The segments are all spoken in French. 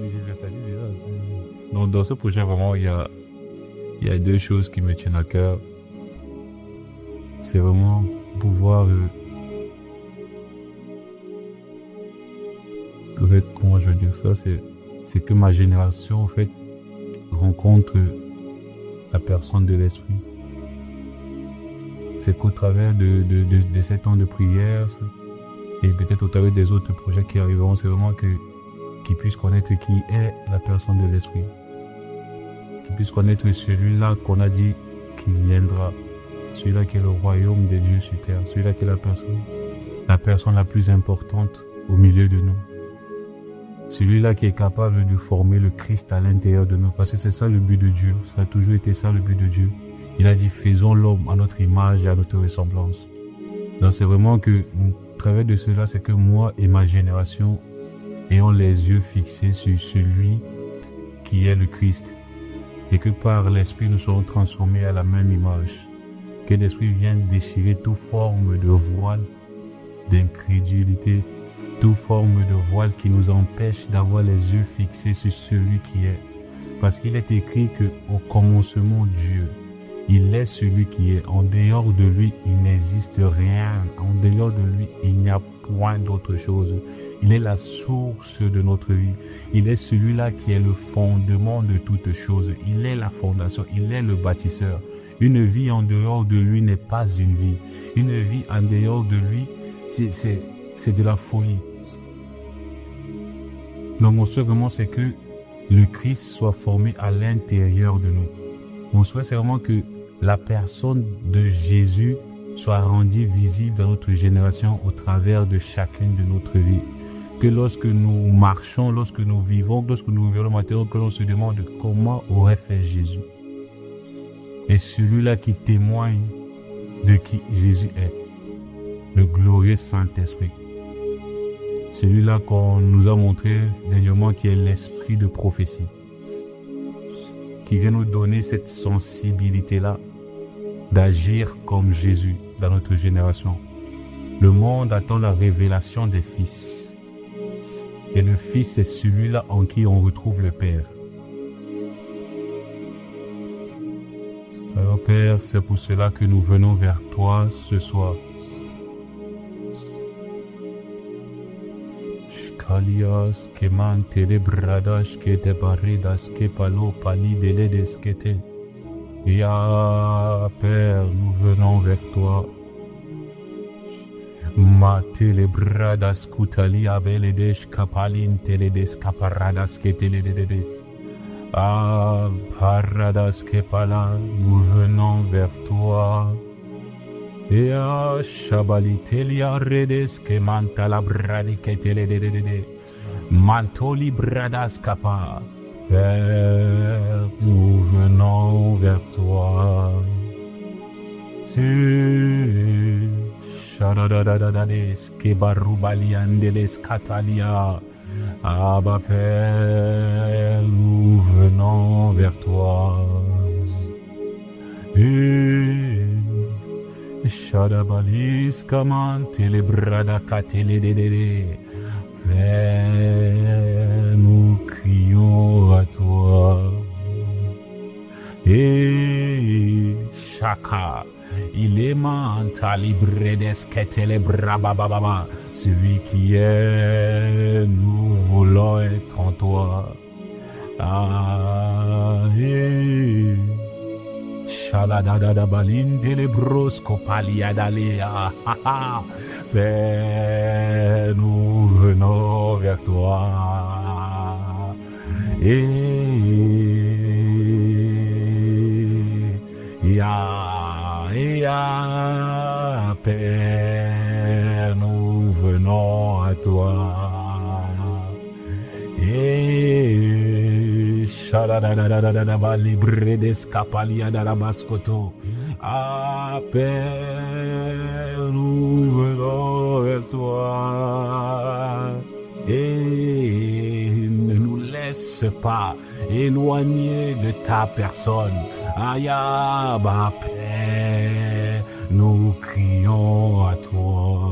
Gilles Versali déjà. Donc, dans ce projet, vraiment, il y a deux choses qui me tiennent à cœur. C'est vraiment pouvoir, en fait, comment je veux dire ça, c'est que ma génération, en fait, rencontre la personne de l'esprit. C'est qu'au travers de ces temps de prière, et peut-être au travers des autres projets qui arriveront, c'est vraiment qu'ils puissent connaître qui est la personne de l'esprit. Qu'ils puissent connaître celui-là qu'on a dit qui viendra. Celui-là qui est le royaume des dieux sur terre. Celui-là qui est la personne la plus importante au milieu de nous. Celui-là qui est capable de former le Christ à l'intérieur de nous. Parce que c'est ça le but de Dieu. Ça a toujours été ça le but de Dieu. Il a dit, faisons l'homme à notre image et à notre ressemblance. Donc c'est vraiment que, au travers de cela, c'est que moi et ma génération ayons les yeux fixés sur celui qui est le Christ. Et que par l'Esprit, nous serons transformés à la même image. Que l'Esprit vienne déchirer toute forme de voile, d'incrédulité, toute forme de voile qui nous empêche d'avoir les yeux fixés sur celui qui est. Parce qu'il est écrit que au commencement Dieu, il est celui qui est. En dehors de lui, il n'existe rien. En dehors de lui, il n'y a point d'autre chose. Il est la source de notre vie. Il est celui-là qui est le fondement de toutes choses. Il est la fondation. Il est le bâtisseur. Une vie en dehors de lui n'est pas une vie. Une vie en dehors de lui, c'est de la folie. Donc mon souhait vraiment, c'est que le Christ soit formé à l'intérieur de nous. Mon souhait, c'est vraiment que la personne de Jésus soit rendue visible dans notre génération au travers de chacune de notre vie. Que lorsque nous marchons, lorsque nous vivons, lorsque nous vivons le matin, que l'on se demande comment aurait fait Jésus. Et celui-là qui témoigne de qui Jésus est, le glorieux Saint-Esprit. Celui-là qu'on nous a montré dernièrement qui est l'esprit de prophétie, qui vient nous donner cette sensibilité-là d'agir comme Jésus dans notre génération. Le monde attend la révélation des fils. Et le Fils, c'est celui-là en qui on retrouve le Père. Alors Père, c'est pour cela que nous venons vers toi ce soir. Shkalias keman telebradash kete baridas kepalo pali deledes kete. Ya Père, nous venons vers toi. Ma telebradas kutali abeledesh kapalin teledes kaparadas keteledede. Ah, paradas kepala, nous venons vers toi. Et à Shabalitelia redes que mantala bradi keteledede. Mantoli bradas kapa. Père, nous venons vers toi. Shadadadadades que barubaliandeles catalia. Abba Père, nous venons vers toi. Et Shadabalis kaman telebrada kateledede. Père, nous crions à toi. Et Shaka, il est mentali bredes ketelebrabababa. Celui qui est, nous voulons être en toi. Ah, et Shaladada balin delebros kopaliadalea. Père, nous venons vers toi. Et Père, nous venons à toi. Et Shaladadadadaba libre d'escapalia d'Arabascoto. Ah, Père, nous venons vers toi. Et ne nous laisse pas éloigner de ta personne. Ayaba, Père, nous crions à toi.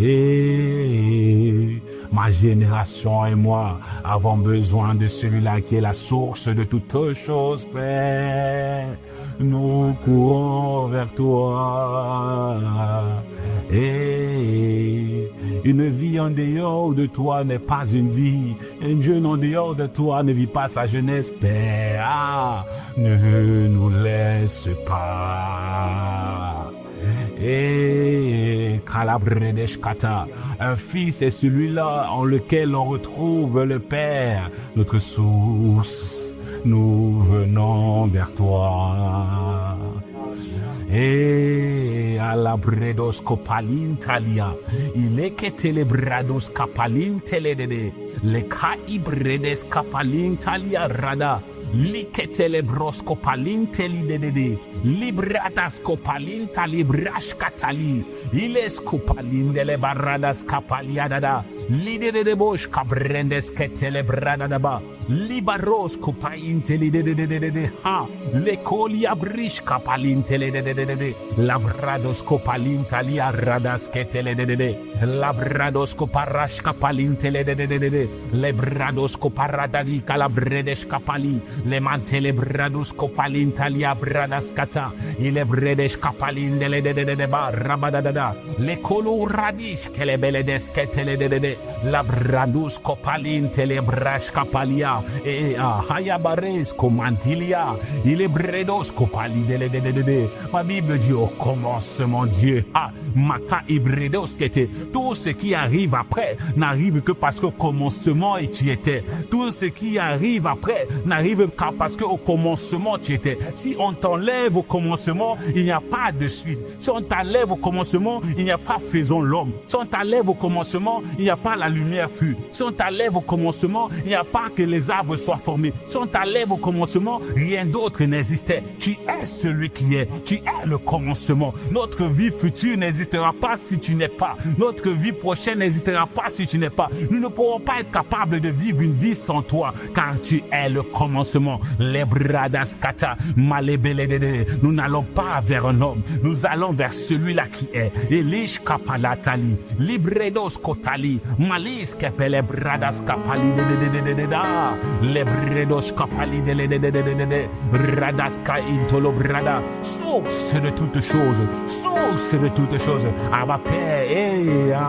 Et ma génération et moi avons besoin de celui-là qui est la source de toutes choses, Père. Nous courons vers toi. Et une vie en dehors de toi n'est pas une vie. Un jeune en dehors de toi ne vit pas sa jeunesse, Père. Ah, ne nous laisse pas. Et Kalabredeshkata, un fils est celui-là en lequel on retrouve le Père, notre source. Nous venons vers toi. Et à la bredos copalin talia, il est que telebrados capalin teledede, le caibredes capalin talia rada. Liketele scopalin telidede, libratas copalin talibrash catali, iles copalin de le barradas capaliadada, lidede de bosch cabrendes ketele bradadaba, libaros copain telidede, ha, le colia brish capalin teledede, labrados copalin talia radas keteledede, labrados coparash capalin teledede, lebrados coparadadi calabredes capali. Le mantele bradus copalin talia bradas kata, il bredes capalin de le rabadada, le colo radish que le beledes ketele de la bradus copalin tele brash capalia, et a hayabares comantilia, il bredos copali de. Ma Bible dit au commencement Dieu, ah, maka ibredos qui était, tout ce qui arrive après n'arrive que parce que au commencement tu étais, tout ce qui arrive après n'arrive parce qu'au commencement tu étais. Si on t'enlève au commencement, il n'y a pas de suite. Si on t'enlève au commencement, il n'y a pas faisons l'homme. Si on t'enlève au commencement, il n'y a pas la lumière fut. Si on t'enlève au commencement, il n'y a pas que les arbres soient formés. Si on t'enlève au commencement, rien d'autre n'existait. Tu es celui qui est. Tu es le commencement. Notre vie future n'existera pas si tu n'es pas. Notre vie prochaine n'existera pas si tu n'es pas. Nous ne pourrons pas être capables de vivre une vie sans toi, car tu es le commencement. Les bradas kata, malebele, nous n'allons pas vers un homme, nous allons vers celui-là qui est. Elish kapalatali, libredos kotali, malis kepele bradas kapali de les bredos kapali de radas ka intolo brada, source de toutes choses, source de toutes choses. Abba Père,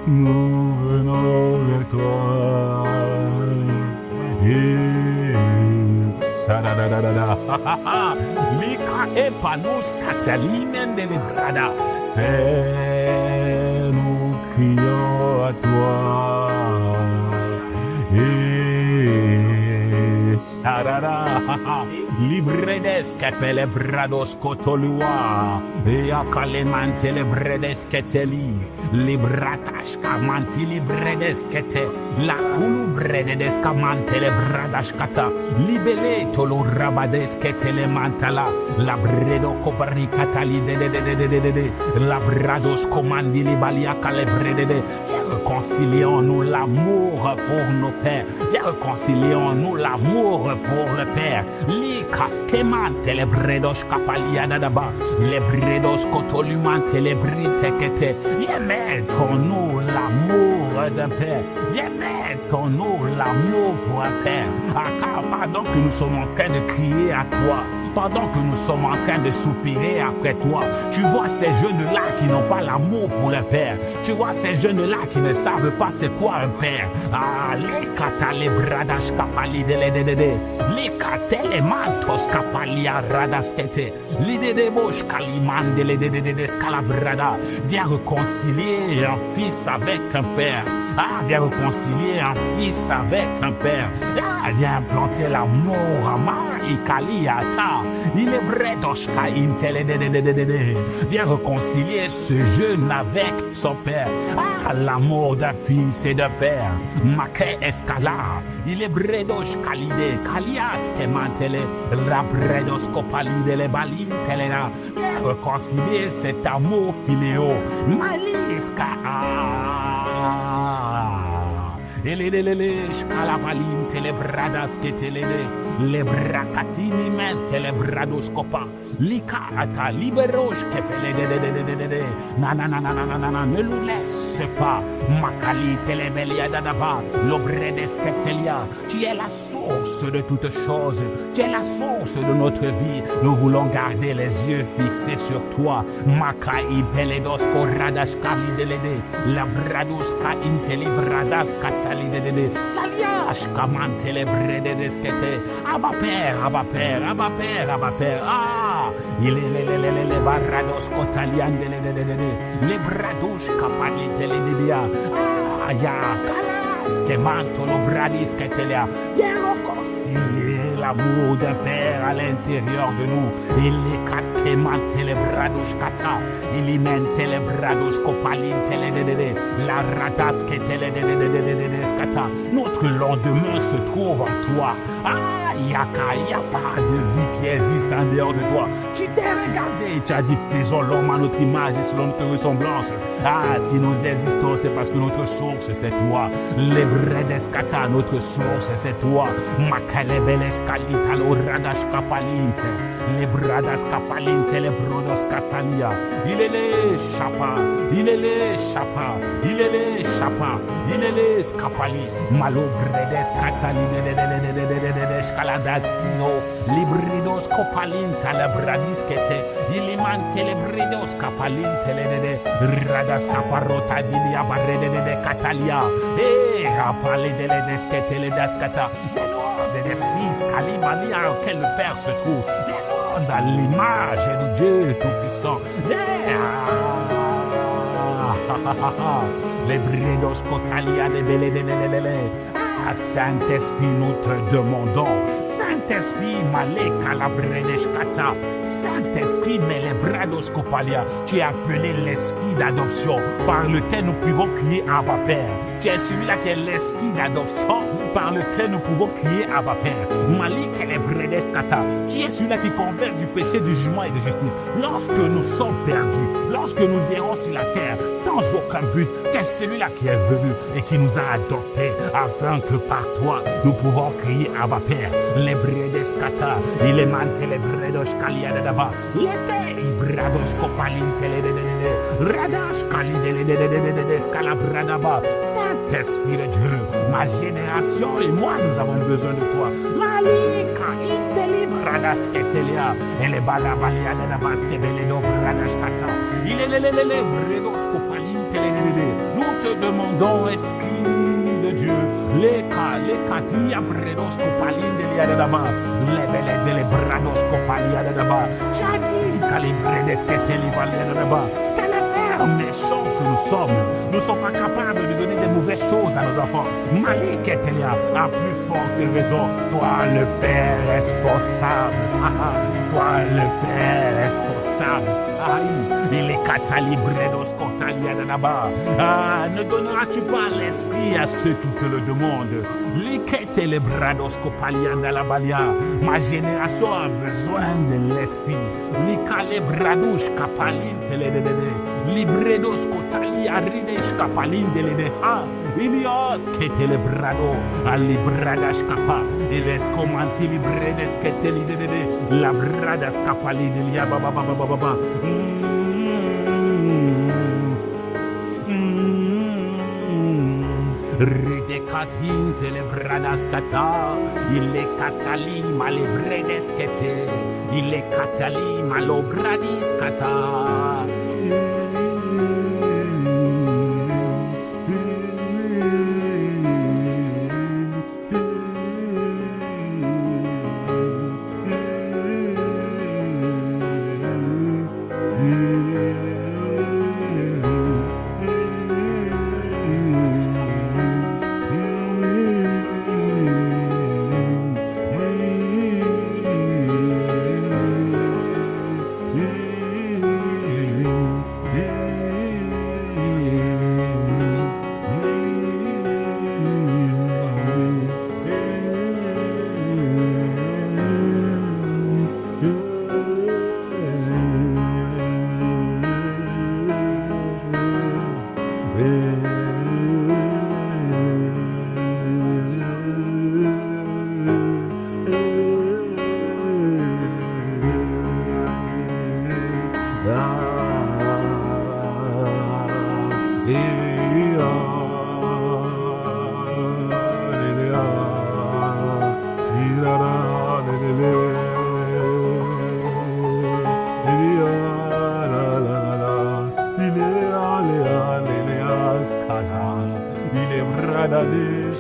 nous venons vers toi. Lika epanus catalinen de librada. Père, nous crions à toi. Libredes capele brados cotolua e acalemante le bredes keteli libratash kamanti libredes kete la kulu bredes kamante le bradash kata libele tolo rabades ketele mantala la bredo kobari katali de la brados komandi libalia kale brede. Réconcilions-nous l'amour pour nos pères, réconcilions-nous l'amour pour le Père. Li kaskemante le bredos kapalia dadaba, les bredos kotolumante les britekete. Mettons-nous l'amour d'un Père, mettons-nous l'amour pour un Père. Pardon que nous sommes en train de crier à toi, pendant que nous sommes en train de soupirer après toi, tu vois ces jeunes-là qui n'ont pas l'amour pour le Père. Tu vois ces jeunes-là qui ne savent pas c'est quoi un Père. Les katale bradash kapali de les katele mantos kapali radaskete, l'idée de bosh kaliman de scalabrada. Viens réconcilier un fils avec un Père. Viens réconcilier un fils avec un Père. Viens implanter l'amour à Ikaliata. Il est bredoshka intele. Viens réconcilier ce jeune avec son Père. L'amour d'un fils et d'un Père. Make escala. Il est bredoshka l'idée. Kalias kemantele. La bredoskopalide le balintele. Viens réconcilier cet amour filéo. Maliska. Elelele, scalabalin, telebradas, ketelele, lebracatini men, telebrados copa, lika ata, liberos, kepele, nananananana, ne nous laisse pas, makali, telebelia dadaba, lobredes, ketelia, tu es la source de toutes choses, tu es la source de notre vie, nous voulons garder les yeux fixés sur toi, makai, peledos, koradash, kali, delede, labrados, ka, intelibradas, katali, Laliash kamantele bredeskete. Abba Père, Abba Père, Abba Père, Abba Père. Ah, il est les barrados cotalian les brados capali telebia. Ah, ya calas que manto lo bradis que telia. Viens reconcilier l'amour d'un Père à l'intérieur de nous. Il est casque mantele brados kata. Il y mente les brados copalin tele la radas que tele notre lendemain se trouve en toi. Ah, il n'y a pas de vie qui existe en dehors de toi. Tu t'es regardé, tu as dit, faisons l'homme à notre image et selon notre ressemblance. Ah, si nous existons, c'est parce que notre source, c'est toi. Les bredescata, notre source, c'est toi. Makalebelescalita, l'oradash kapalinte. Les bradas kapalinte, les brodos catalia. Il est les chapa, il est les chapa, il est les chapa, il est les scapali. Malobredes catali de scaladaskino, libridos copalinta la bradiskete, ilimante lebridos capalinte le radas caparota bilia barrede de catalia, et rapale de ledeskete le dascata, des noms des fils calibalia auquel le Père se trouve, des noms dans l'image de Dieu Tout-Puissant, les bridos cotalia de belé de Saint-Esprit, nous te demandons. Saint-Esprit, maleka la bredeshkata. Saint-Esprit, mais les brados copalia. Tu es appelé l'esprit d'adoption par lequel nous pouvons crier Abba Père. Tu es celui-là qui est l'esprit d'adoption par lequel nous pouvons crier Abba Père. Malika les bredeshkata. Tu es celui-là qui converge du péché, du jugement et de justice. Lorsque nous sommes perdus, lorsque nous errons sur la terre sans aucun but, tu es celui-là qui est venu et qui nous a adoptés afin que par toi, nous pouvons crier Abba Père. Les bredescata, il est manté les bredos calia de là-bas. Les brados copalinte les radash cali de scalabradaba. Saint-Esprit de Dieu, ma génération et moi, nous avons besoin de toi. Malika, inteli bradas ketelia, et les balabalia de la basque beledo bradas kata. Il est les bredos copalinte les. Nous te demandons, Esprit de Dieu, les katia bredos copaline de liadaba, les belles de les brados copalia de là-bas. Chati calibredes que telibalia de là-bas. Méchants que nous ne sommes pas capables de donner des mauvaises choses à nos enfants. Malik et Telia, à plus forte raison, toi le Père responsable. Toi le Père responsable. Il est catalibredos cotalia de là-bas. Ne donneras-tu pas l'esprit à ceux qui te le demandent? Liquete les brados copalia de la balia. Ma génération a besoin de l'esprit. Licale bradouche capaline libredos cotali arides capalin de ledeha ilios que telebrado a libradas capa il escomanti libredes que telide la bradas capali de lia baba baba baba Redekazin telebradas kata, il est catali malebredes kete, il est catali malobradis kata.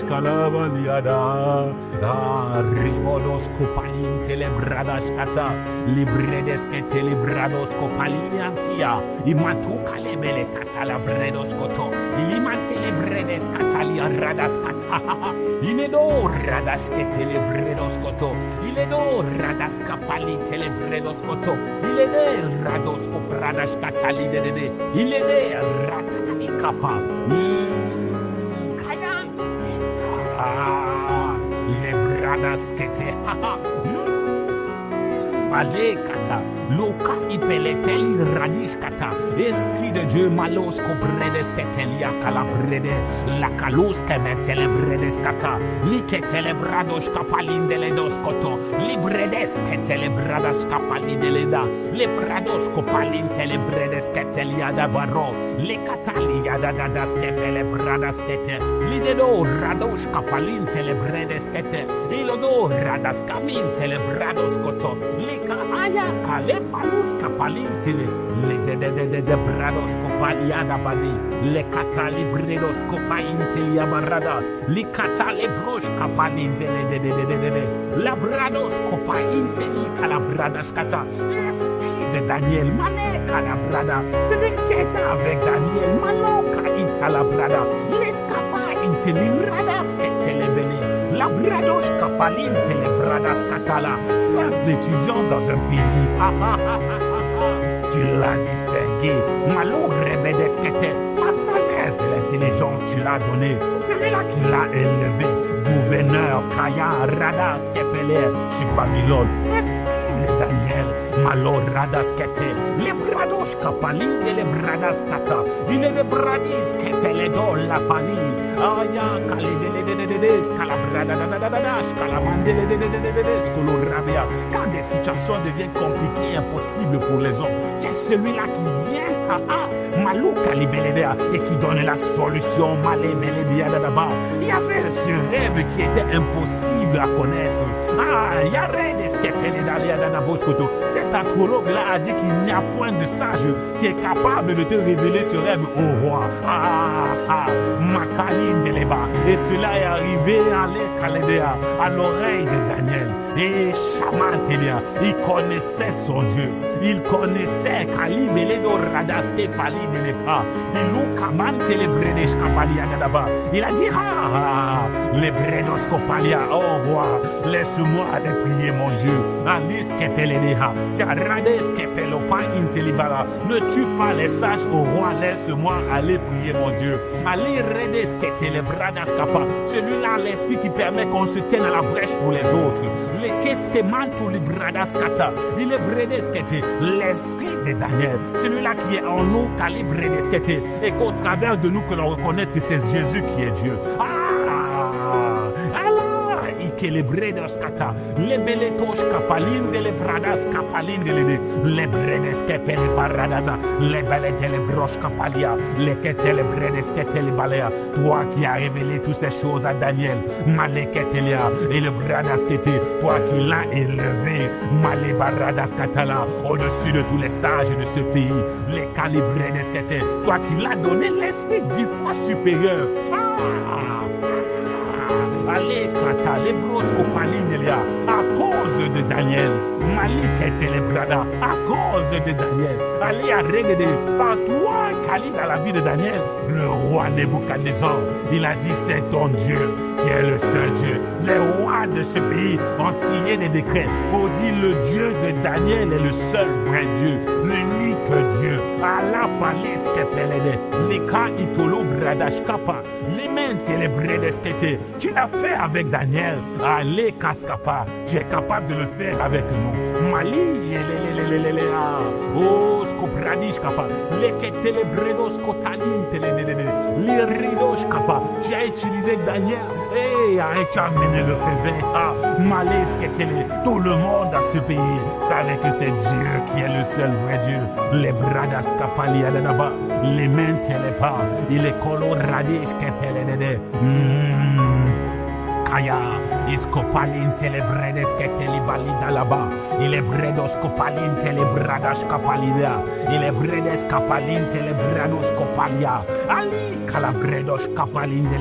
calabaliada. Rimodos copalin telebradas kata. Libredes que telebrados copaliantia. Imatu calebele catalabredos koto. Ilimante lebredes catalia radas kata. Inedo radas que telebredos koto. Iledo radas capali telebredos koto. Ilede rados copradas catali de. Ilede ratani capa. Kayan. Lebradas que te. Malekata, loka ipeleteli radishkata, esprit de Dieu malos cobredes ketelia calabrede, la calus kemetele bredeskata, liketele brados kapalindele dos koto, libredes ketele bradas kapalideleda, le brados kopalintele bredes ketelia da baro, le katalia da gadas kepele bradas kete, lidedo rados kapalintele bredes kete, ilodo radas kamintele brados koto, aya kale palus kapalintele le de brados kopaliada badi le katali bredos kopaintelia barada li katale brosh kapalintele de la brados kopainteli kalabradas kata esprit de Daniel mané kalabrada celui qui est avec Daniel maloka italabrada l'escapa inteli radas ketelebele la brados kapalin telebradas katala, c'est un étudiant dans un pays. Tu l'as distingué. Malo rebedeskete. La sagesse et l'intelligence tu l'as donné. C'est lui-là qui l'a élevé. Gouverneur Kaya Radas Kepeler sur Babylone. Esprit de Daniel. Malo Radas Kete. Les brados kapalin de les bradas kata. Il est les bradis kepeledor la pani. Aya kalideledededes kalabrada kalamandele quand des situations deviennent compliquées et impossibles pour les hommes, c'est celui-là qui vient malouka libeledea et qui donne la solution malebelebia là-bas. Il y avait ce rêve qui était impossible à connaître. Il y a cet astrologue-là a dit qu'il n'y a point de sage qui est capable de te révéler ce rêve au roi. Makalim Deleba. Et cela est arrivé à l'oreille de Daniel. Et Shamantelia, il connaissait son Dieu. Il connaissait Kalibeledo Radaske Pali Deleba. Il a dit, les bredos copalia, oh roi, laisse-moi aller prier mon Dieu. Alice Kepeledeha, Jarades Kepelopa Intelibala, ne tue pas les sages au roi, laisse-moi aller prier mon Dieu. Ali Redes Ketelebradas Kapa, celui-là, l'esprit qui permet qu'on se tienne à la brèche pour les autres. Les Keskemantu Libradas Kata, il est Bredes Kete, l'esprit de Daniel, celui-là qui est en nous, Kalibredes Kete, et qu'au travers de nous que l'on reconnaisse que c'est Jésus qui est Dieu. Que les bredos kata, les beletos kapalin de les bradas kapalin de les bredes kepele paradaza, les beletes les broches kapalia, les ketele bredes ketele balea, toi qui as révélé toutes ces choses à Daniel, maleketelia et le bradas kete, toi qui l'as élevé, malé baradas katala, au-dessus de tous les sages de ce pays, les calibredes kete, toi qui l'as donné l'esprit 10 fois supérieur. Allez, kata, les brosses copalindelia, à cause de Daniel, Malik était les brada, à cause de Daniel, allez, arrêtez par toi, Kali, dans la vie de Daniel, le roi Nebuchadnezzar, il a dit, c'est ton Dieu qui est le seul Dieu. Les rois de ce pays ont signé des décrets pour dire le Dieu de Daniel est le seul vrai Dieu, l'unique Dieu. Allah falis kepelede, lika itolo bradashkapa, limente les bredeskete. Tu l'as fait avec Daniel. Allez kaskapa, tu es capable de le faire avec nous. Mali oh skopradishkapa, lekete les bredos kotalinte les ridoshkapa. Tu as utilisé Daniel et tu as amené le réveil. Malesketele, tout le monde à ce pays savait que c'est Dieu qui est le seul vrai Dieu. Les bradas kapalia là-bas, les mains les pas, il est coloradish kepele Aya, Iscopalin telebredes que telibalida là-bas. Il est bredos copalin telebradash capalida. Il est bredes capalin telebrados copalia. Ali calabredos capalin de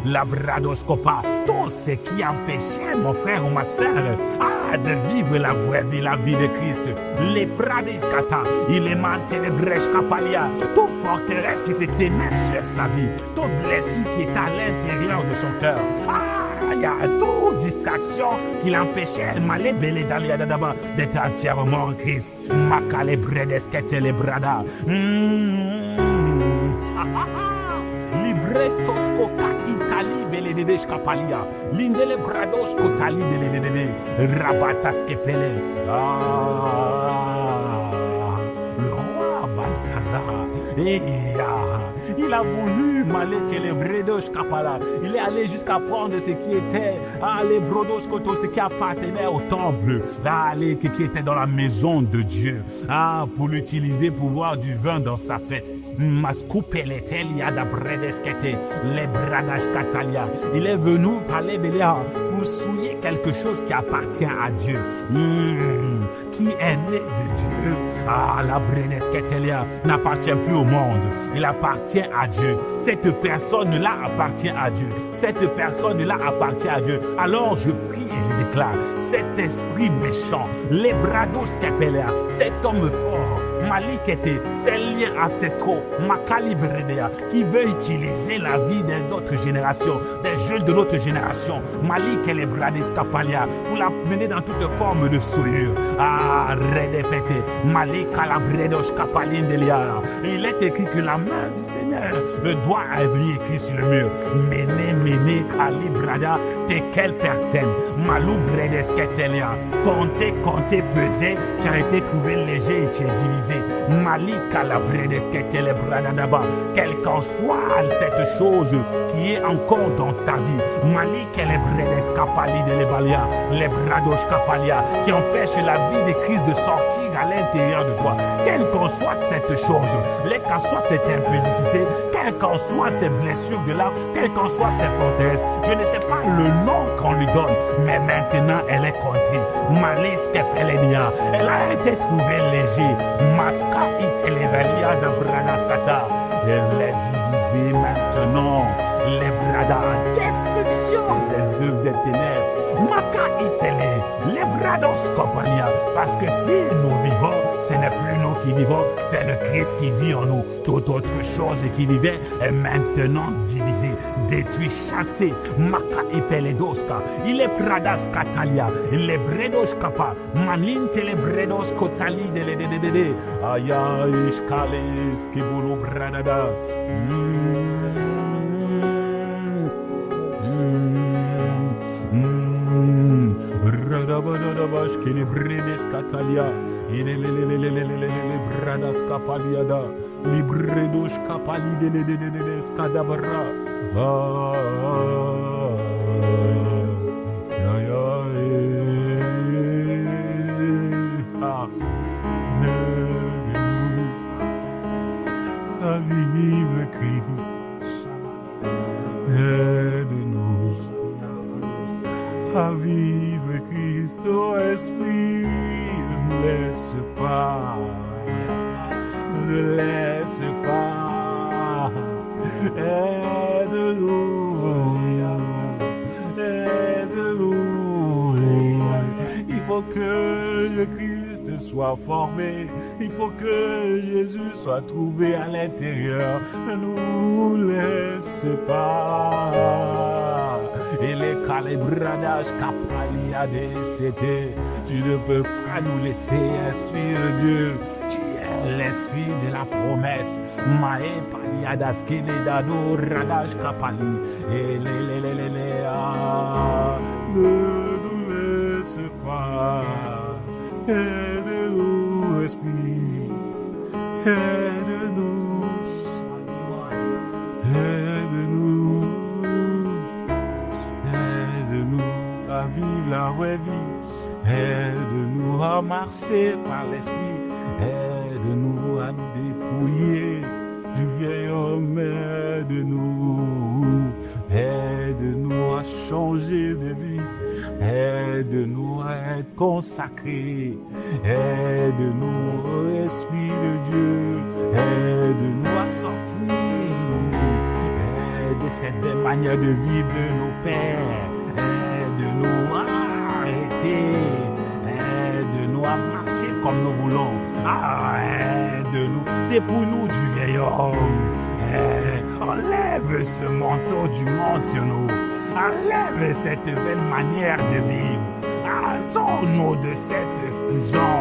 labrados copa. Tout ce qui empêchait mon frère ou ma soeur de vivre la vraie vie, la vie de Christ. Les brades kata. Il est man telebresh capalia. Toute forteresse qui s'est ténée sur sa vie. Toute blessure qui est à l'intérieur de son cœur. Il y a toute distraction qui l'empêchait d'être entièrement en Christ. Librestos kota itali beledede shkapalia. Lindele brados kotali deledede. Rabatas kepele. Le roi Balthazar. Il a voulu il est allé jusqu'à prendre ce qui était les brodos koto, ce qui appartenait au temple, qui était dans la maison de Dieu, pour l'utiliser pour boire du vin dans sa fête. Il est venu parler pour souiller quelque chose qui appartient à Dieu, qui est né de Dieu. La bredesketelia n'appartient plus au monde, il appartient à Dieu. Cette personne-là appartient à Dieu. Cette personne-là appartient à Dieu. Alors je prie et je déclare, cet esprit méchant, les brados kepelia, cet homme fort, Malikete, ces liens ancestraux, Makalibredea, qui veut utiliser la vie d'autres générations, des jeunes de notre génération, Malik et les Brades Kapalia, pour la mener dans toute forme de souillure. Redepete, Malik Kalabredos Kapalin Delia. Il est écrit que la main du Seigneur, le doigt est venu écrit sur le mur. Mene, Kalibrada, t'es quelle personne? Malou Bredes Ketelia, compté, pesé, tu as été trouvé léger et tu es divisé. Malika la bredesketele bradadaba. Quelle qu'en soit cette chose qui est encore dans ta vie, Malika les bredeskapali de lebalia, les bradosh kapalia, qui empêche la vie de Christ de sortir à l'intérieur de toi. Quelle qu'en soit cette chose, qu'en soit cette impudicité, quelle qu'en soit ces blessures de là, quelle qu'en soit ces forteresses, je ne sais pas le nom qu'on lui donne, mais maintenant elle est comptée. Maliskepelenia, elle a été trouvée léger. Maska itelevalia de bradaskata. Elle est divisée maintenant. Les bradas, destruction des œuvres des ténèbres. Maka itele, les brados compagnia. Parce que si nous vivons, ce n'est plus nous qui vivons, c'est le Christ qui vit en nous. Toute autre chose qui vivait est maintenant divisée, détruit, chassé. Maka ipeledoska, il est bradas katalia, il est bredos kapa, maninte les bredos kotali de. Aya iskales kibulu bradada. Radabadabash kene bredes katalia, ilelelelelelelele bradas kapaliada, libredos kapali de skadabra. À vivre le Christ, aide-nous à vivre Christ, ô Esprit, ne laisse pas, ne laisse pas, aide-nous, aide-nous. Il faut que le Christ soit formé, il faut que Jésus soit trouvé à l'intérieur, ne nous laisse pas. Et les calibradages capaliades, c'était, tu ne peux pas nous laisser, Esprit de Dieu. Tu es l'esprit de la promesse. Mae paliadas kiledado radage kapali. Et ne nous laisse pas. Aide-nous, Esprit. Aide-nous. Aide-nous. À vivre la vraie vie, aide-nous à marcher par l'esprit, aide-nous à nous dépouiller du vieil homme, aide-nous à changer de vie. Aide-nous à être consacrés. Aide-nous, Esprit de Dieu. Aide-nous à sortir de cette manière de vivre de nos pères. Aide-nous à arrêter. Aide-nous à marcher comme nous voulons. Aide-nous, dépouille-nous du vieil homme. Enlève ce manteau du monde sur nous. Enlève cette vaine manière de vivre. Sors-nous de cette prison.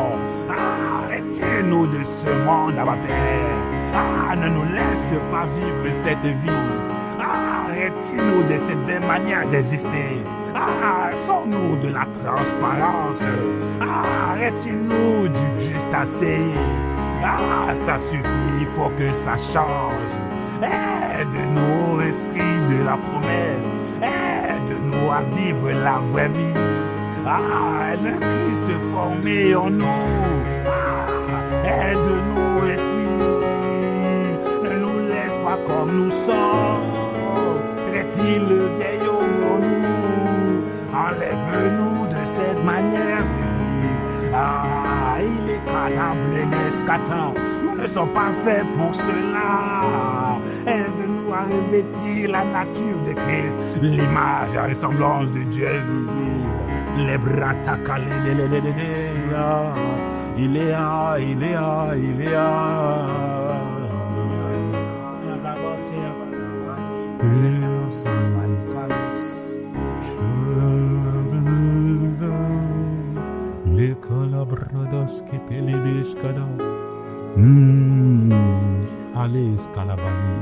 Retire-nous de ce monde, Abba Père. Ne nous laisse pas vivre cette vie. Retire-nous de cette vaine manière d'exister. Sors-nous de la transparence. Retire-nous du juste assez. Ça suffit, il faut que ça change. Aide-nous, Esprit de la promesse. Aide-nous à vivre la vraie vie. Le Christ formé en nous. Aide-nous, Esprit. Ne nous laisse pas comme nous sommes. Retire le vieil homme en nous. Enlève-nous de cette manière de vivre. Il est cadavre nescata. Nous ne sommes pas faits pour cela. Aide-nous à revêtir la nature de Christ, l'image et ressemblance de Dieu visible. Les bras tacalés de il est là, il est là, il est là. Les calabrados qui pelident cada. Allez, Scalabani.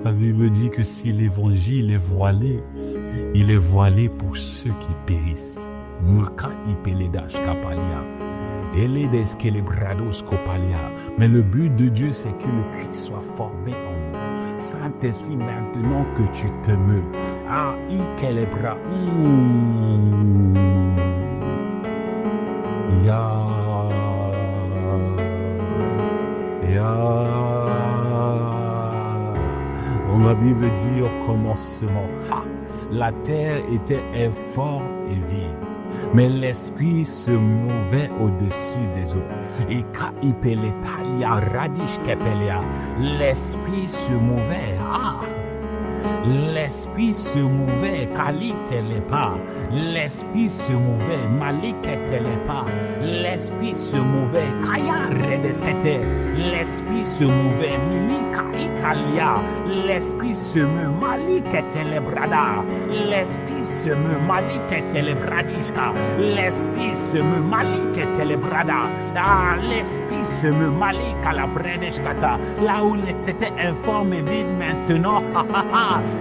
La Bible dit que si l'évangile est voilé, il est voilé pour ceux qui périssent. Maka ipeledash kapalia. Eledes kelebrados kopalia. Mais le but de Dieu, c'est que le Christ soit formé en nous. Saint-Esprit, maintenant que tu te meus. Ikelebra. La Bible dit au commencement, la terre était informe et vide, mais l'esprit se mouvait au-dessus des eaux. Et quand il l'esprit se mouvait. L'esprit se mouvait, Kalitelepa. L'esprit se mouvait, Maliketelepa. L'esprit se mouvait, Kaya Redeskete. L'esprit se mouvait, Milika Italia. L'esprit se meut, Maliketelebrada. L'esprit se meut, Maliketelebradiska. L'esprit se meut, Maliketelebrada. L'esprit se meut, Malikalabrediskata. Là où il était informe et vide maintenant,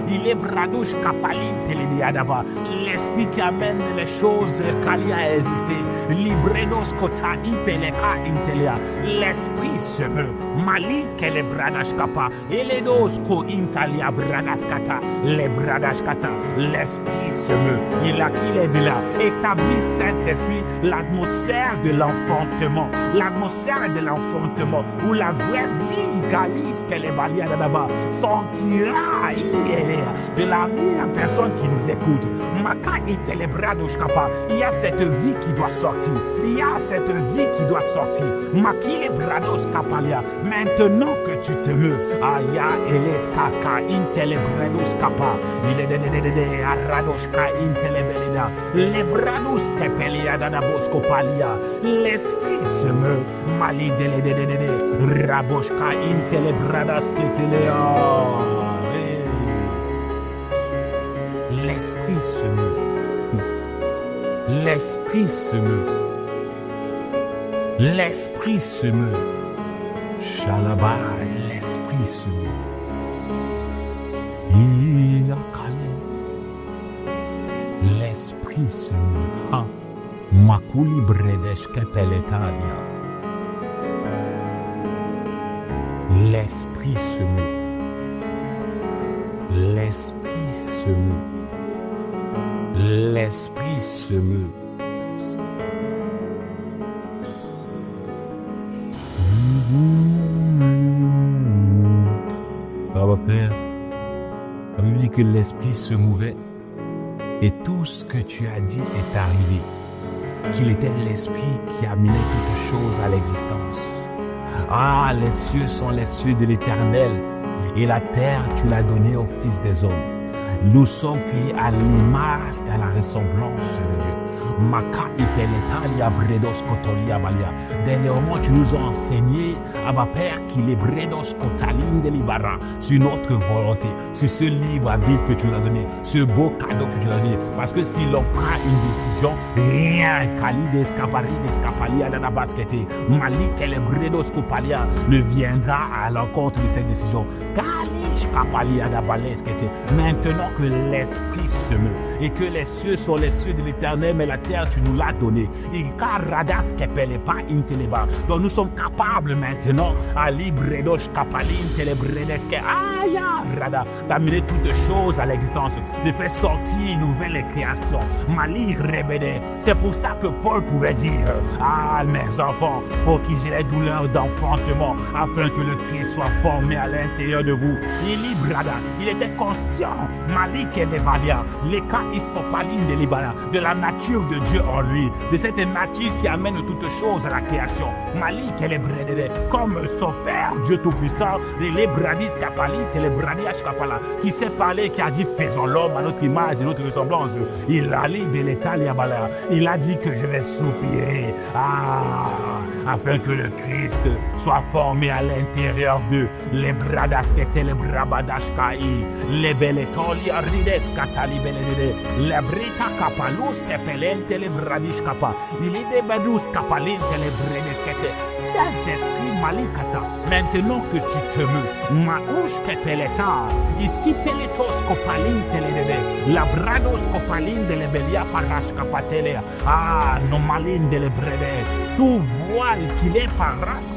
il est bradouche kapaline télédiadaba. L'esprit qui amène les choses qu'il y a existé. Libredos kota ipeleka intelia. L'esprit se meut. Mali que les bradash kapa. Et les dos ko intalia bradaskata. Les bradash kata. L'esprit se meut. Il a qu'il est là. Établit Saint-Esprit l'atmosphère de l'enfantement. L'atmosphère de l'enfantement. Où la vraie vie galise que les baliades là-bas sentira de la vie à personne qui nous écoute. Il y a cette vie qui doit sortir. Il y a cette vie qui doit sortir. Maintenant que tu te meus, Aya eleskaka intelebrados kapa. Il est de aradoshka intelebelida. Les brados kepelia dadabosko palia. L'esprit se meut. Mali de raboshka intelebradas ketelea. L'esprit se meut. L'esprit se meut. L'esprit se meut. Shalaba, l'esprit se meut. Il a calé. L'esprit se meut. Makuli bredesh kepeletanias. L'esprit se meut. L'esprit se meut. L'esprit se meut. Ça va, Père. La Bible dit que l'esprit se mouvait et tout ce que tu as dit est arrivé, qu'il était l'Esprit qui amenait toutes choses à l'existence. Ah, les cieux sont les cieux de l'Éternel, et la terre, tu l'as donnée aux fils des hommes. Nous sommes créés à l'image et à la ressemblance de Dieu. Dernièrement, tu nous as enseigné, Abba Père, qu'il est Bredos Kotalim de Libara, sur notre volonté, sur ce libre habit que tu nous as donné, ce beau cadeau que tu nous as donné. Parce que si l'on prend une décision, rien, Kali d'Escapari, d'Escapalia, d'Anabaskete, Malik, et les Bredos Kopalia ne viendra à l'encontre de cette décision. Maintenant que l'Esprit se meut et que les cieux sont les cieux de l'Éternel, mais la terre tu nous l'as donnée. Donc nous sommes capables maintenant à d'amener toutes choses à l'existence, de faire sortir une nouvelle création. C'est pour ça que Paul pouvait dire: ah, mes enfants, pour qui j'ai les douleurs d'enfantement, afin que le Christ soit formé à l'intérieur de vous. Il était conscient, Malik et Levalia, les cas iscopaline de Libana, de la nature de Dieu en lui, de cette nature qui amène toutes choses à la création. Malik et les Bredede, comme son Père, Dieu Tout-Puissant, les Bradis Kapalit et les Bradiash Kapala, qui s'est parlé, qui a dit: faisons l'homme à notre image et notre ressemblance. Il a dit de l'État Liabala, il a dit que je vais soupirer, afin que le Christ soit formé à l'intérieur d'eux. Les Bradas qui étaient les Brabadashkai, les Beletoli Arides Katali Belede, les Brita Kapalus Kepelente, les Bradish Kapa, il est des Badus Kapalente, les Bredeskete. Saint-Esprit Malikata, maintenant que tu te meus, Maouche Kepeleta, Iskipeletos Kopalinte Lede, la Brados Kopalinte de Lebelia Parash Kapatelea, non malin de Lebrede. Tout voile qu'il est par race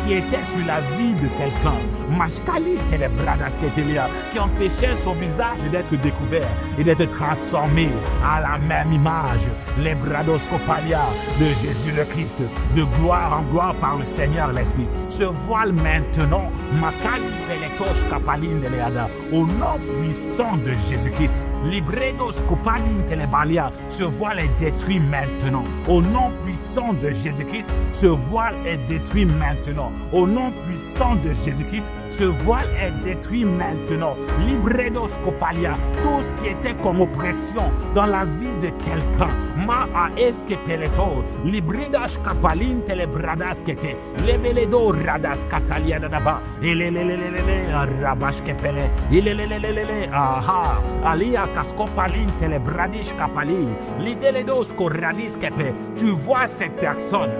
qui était sur la vie de quelqu'un, Mashkali Telebradasketelia, qui empêchait son visage d'être découvert et d'être transformé à la même image, les Bradoscopalia de Jésus le Christ, de gloire en gloire par le Seigneur l'Esprit, se voile maintenant, Makali Peletosh Kapalin de Leada, au nom puissant de Jésus-Christ. Libredos Kopalin Telebalia, ce voile est détruit maintenant, au nom puissant de Jésus-Christ, ce voile est détruit maintenant. Au nom puissant de Jésus-Christ, ce voile est détruit maintenant. Libredos Kopalia, tout ce qui était comme oppression dans la vie de quelqu'un. Ma a eske peleto, libredash kapalin telebradas kete, lebeledo radas katalia dadaba, elelelelele rabash kepele, elelelelele aha, alia kaskopalin telebradish kapali, lideledos koradis kepe. Tu vois cette personne,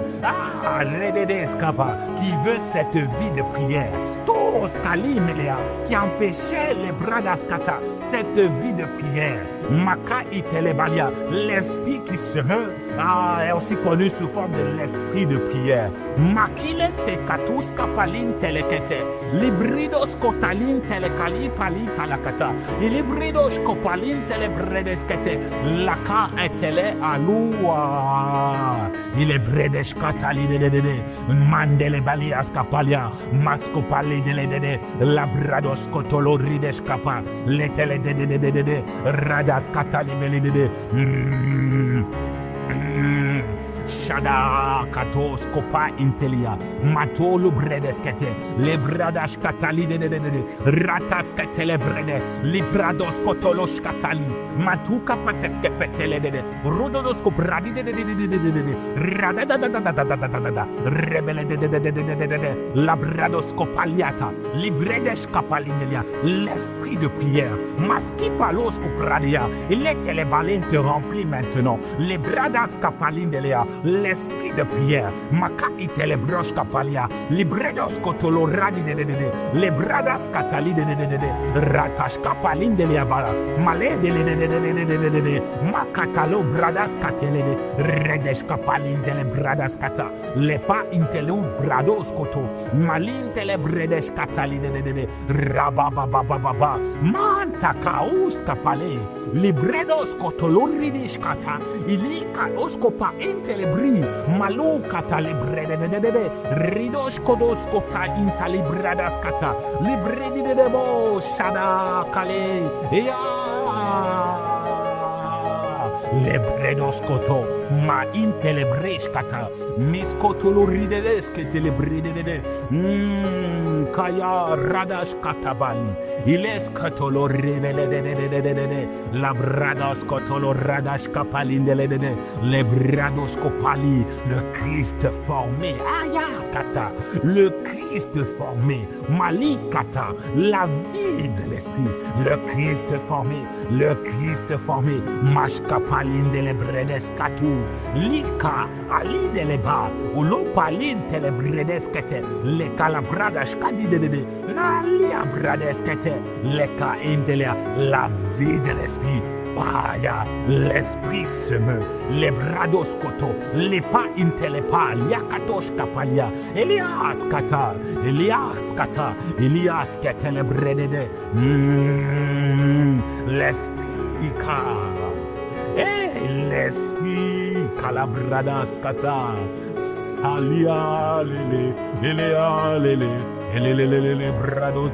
qui veut cette vie de prière. Qui empêchait les Bradaskata, cette vie de prière. Maka itelebalia, l'esprit qui se meut, est aussi connu sous forme de l'esprit de prière. Makile te katus kapalin telekete, libridos kotalin telekali palin talakata, libridos kopalin telebredeskete, laka etele alua, il est bredesh katali de mandele balias kapalia, maskopali de labrados kotolo ridesh kapa, letele de rada Skatali belide Shada katos kopa intelia matolo bredeskete le bradash katali de ratas katele brede librados kotolos katali matuka pateske petele de rododos kobradi de rada rebele de labrados kopaliata libredesh kapalindelia l'esprit de prière maski palos kobradia il est les balentes rempli maintenant les bradas kapalindelia l'esprit de prière, Maka itele brosh kapalia, libredos kotolo radi de les bradas katali de ratash kapalin de liabala, malé de makatalo bradas katele de redesh kapalin de bradas kata, les pas intelu brados koto, malin tele bredesh katali de rabababababa, mantakaus kapale, libredos kotolo ridish kata, ilika oskopa intele Malou kata librede de ridos kodos kota inta libradas kata libredi de bo shada kale ya le bredoskoto, ma intelebreshkata, miskotolo ridedes que telebredede, kaya radash katabali, ileskatolo rebele, la bradoskotolo radash kapalindele, le bradoskopali, le Christ formé, aya kata, le Christ formé, malikata, la vie de l'esprit, le Christ formé, mashkapalin de lebredes katu, lika, ali de leba, ulopalin telebredes kete, le calabradas kadi de, la liabrades kete, le ka indelia, la vie de l'esprit. Paya, l'esprit se meut, les brados koto, les pas intelepa, liakatosh kapalia, Elias kata, Elias ketelebrede, l'esprit ka, l'esprit calabradas kata, alia lele, brados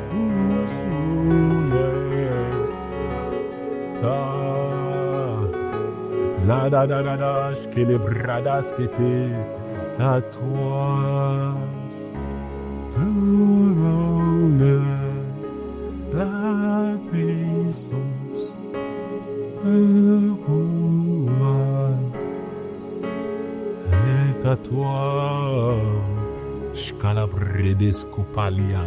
la da, que les bradas que t'es à toi, tout l'honneur, la puissance, le pouvoir est à toi, Scalabredescopalia.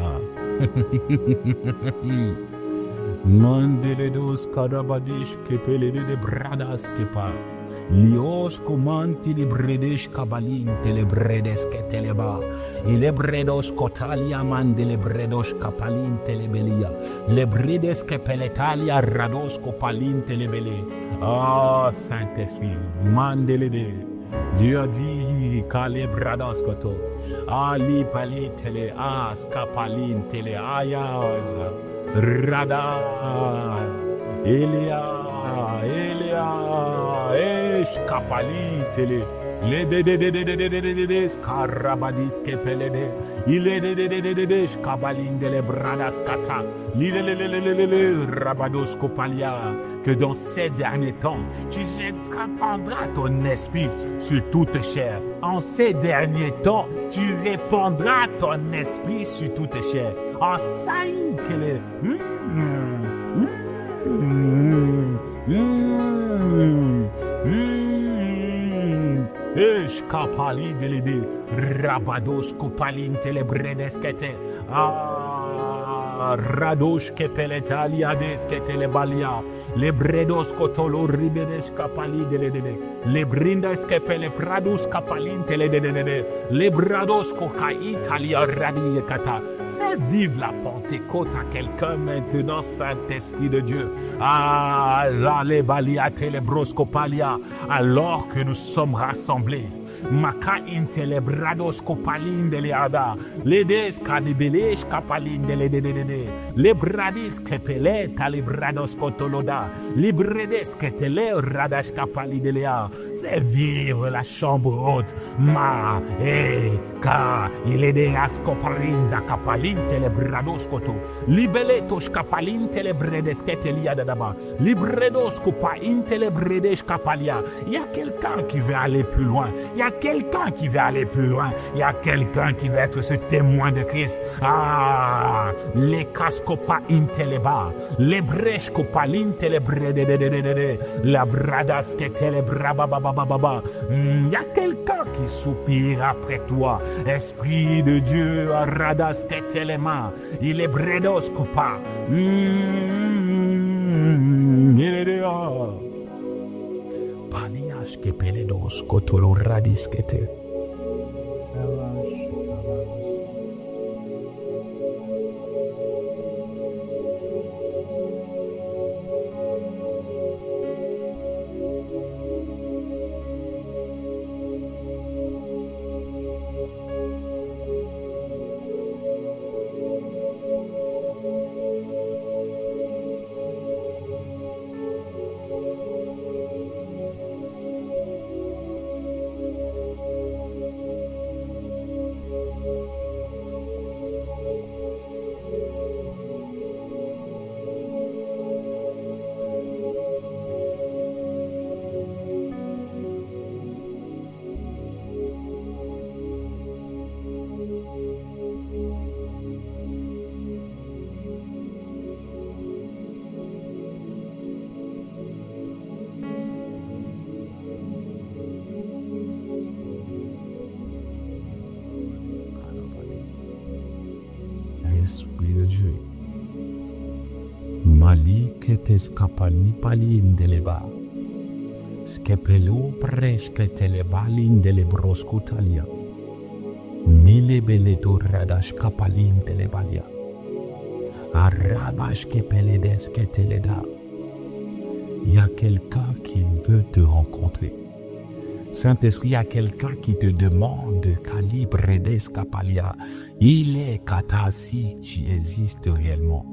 Mandeledos carabadish que pelede de bradas que pa. Lios comanti de bredesh cabalin telebredes que teleba. Il bredos cotalia mandele bredos capalin telebelia. Le bredes que peletalia rados copalin telebele. Ah, Saint-Esprit, mandele de. Dieu a dit qu'allez bradas koto. Ali pali tele as capalin tele ayaz. Rada, Elia, Eshkapali tele, le Scarabadis kepelede, il est Shkabalin de bradas kata, Rabados kopalia, que dans ces derniers temps, tu répandras ton esprit sur toute chair. En ces derniers temps, tu répandras ton esprit sur toute chair. En saïd que les Eshkapali de l'aider, Rabados kopalin telebredes kete, Radosh kepeletalia des ketelebalia, le bredos kotolo ribedes kapali de l'aider, le brindas kepele prados kapalin teledede, le brados koka italia radiekata. Fais vivre la Pentecôte à quelqu'un maintenant, Saint-Esprit de Dieu. Ah, la lebalia telebroscopalia, alors que nous sommes rassemblés. Maka intelebrados copalin de leada, ledes canibelesh capalin de ledede, lebradis kepele talibrados cotoloda, libredes ketele radash capali de lea. Fais vivre la chambre haute, ma, ka, il est de ascopalin da capalin telebrados coto, libeletos capalin telebredes ketelia dadaba, libredos copa intelebredes capalia. Il y a quelqu'un qui veut aller plus loin. Il y a quelqu'un qui veut aller plus loin. Il y a quelqu'un qui veut être ce témoin de Christ. Ah, les cascopa inteleba, les brèches copa l'intelebrede, la bradas que telebrababababa. Il y a quelqu'un qui soupire après toi. Esprit de Dieu, radas que telema, il est bredos copa. Il est dehors. Palias que peledos kotolo radis que te. Esprit de Dieu. Mali keteskapani pali indeleba. Skepelo preshketelebali indelebroskutalia. Mile beledo radash kapali indelebalia. Arabash kepeledes-keteleda. Il y a quelqu'un qui veut te rencontrer. Saint-Esprit, il y a quelqu'un qui te demande calibre d'escapalia. Il est kata si tu existes réellement.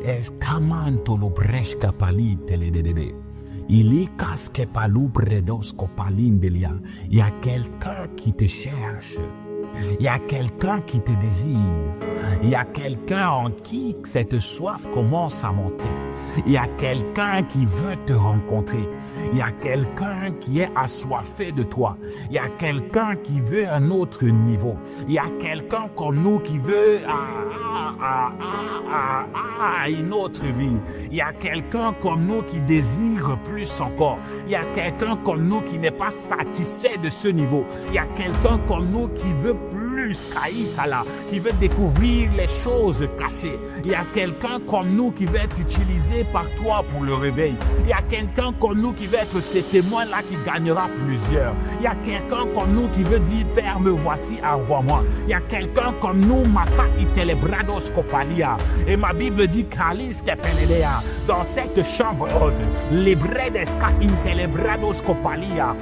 Escamantolo bresh kapali teledede. Il est casque palou bredos copalindelia. Il y a quelqu'un qui te cherche. Il y a quelqu'un qui te désire. Il y a quelqu'un en qui cette soif commence à monter. Il y a quelqu'un qui veut te rencontrer. Il y a quelqu'un qui est assoiffé de toi. Il y a quelqu'un qui veut un autre niveau. Il y a quelqu'un comme nous qui veut une autre vie. Il y a quelqu'un comme nous qui désire plus encore. Il y a quelqu'un comme nous qui n'est pas satisfait de ce niveau. Il y a quelqu'un comme nous qui veut plus Kaïtala, qui veut découvrir les choses cachées. Il y a quelqu'un comme nous qui veut être utilisé par toi pour le réveil. Il y a quelqu'un comme nous qui veut être ce témoin-là qui gagnera plusieurs. Il y a quelqu'un comme nous qui veut dire, Père, me voici, envoie-moi. Il y a quelqu'un comme nous, Maka itelebrados kopalia. Et ma Bible dit, Kalis kepenedea, dans cette chambre haute, les bredeska intelebrados kopalia,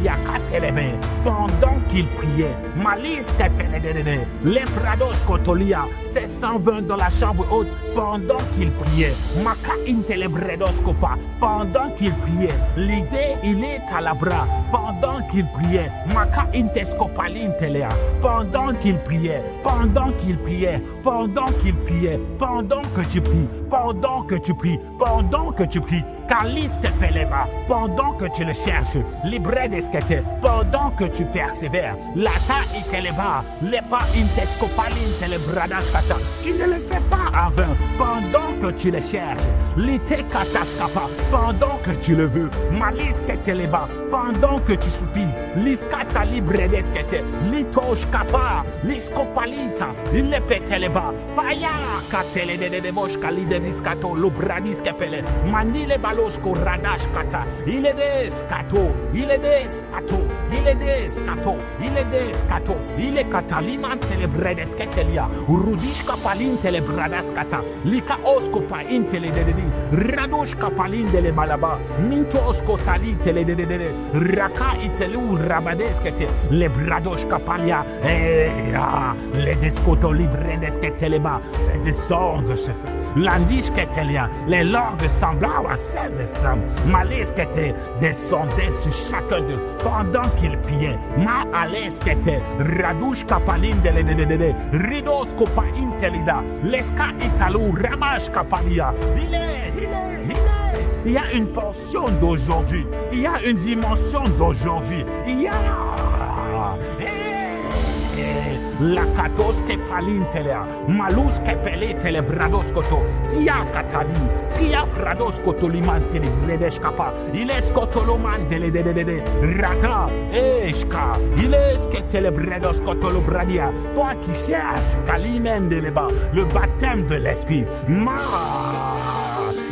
yakatelebe, pendant qu'il priait, Malis kepenedede, les brados kotolia, c'est 120 dans la chambre haute, pendant qu'il priait, Maka intelebredos kopa, pendant qu'il priait, l'idée, il est à la bras, pendant qu'il priait, Maka intescopalintelea, pendant qu'il priait, pendant qu'il priait, pendant qu'il priait, pendant que tu pries, pendant que tu pries, pendant que tu pries, Kalis te peleba, pendant que tu le cherches, libre d'esquete, pendant que tu persévères, lata iteleba, lepa intescopalintelebradaskata, tu ne le fais pas en vain, pendant que tu le cherches, lite kataskapa, pendant que tu le veux, malis keteleba, pendant que tu soupires, liskata libre d'esquete, litoshkapa, liskopalita, il peteleba, paya katele de boshkali de viskato, lubradis kepele, manile balosko radash kata, il est descato, il est descato, il est descato, il est descato, il est kataliman telebredes ketelia, rudish kapalin telebradas kata, lika oskopa intele de radosh kapalin de le malaba, minto oskotali tele de raka itelu rabades kete, le bradosh kapalia, les descoto libredes keteleba, fait descendre ce feu. Landish ketelia, les langues semblables à celles des flammes. Malais kete descendait sur chacun d'eux pendant qu'ils priaient. Ma alès kete radouche kapalin de ridos kopa intelida, leska italou ramash kapalia. Il y a une portion d'aujourd'hui, il y a une dimension d'aujourd'hui, il y a la katos ke palintelea, malus ke pele tele brados koto, tia katali, skia brados koto liman tele bredesh kapa, il est skotoloman tele de rata, eshka, il est ke tele bredos koto lo bradia, toi qui cherches kalimen de leba, le baptême de l'esprit,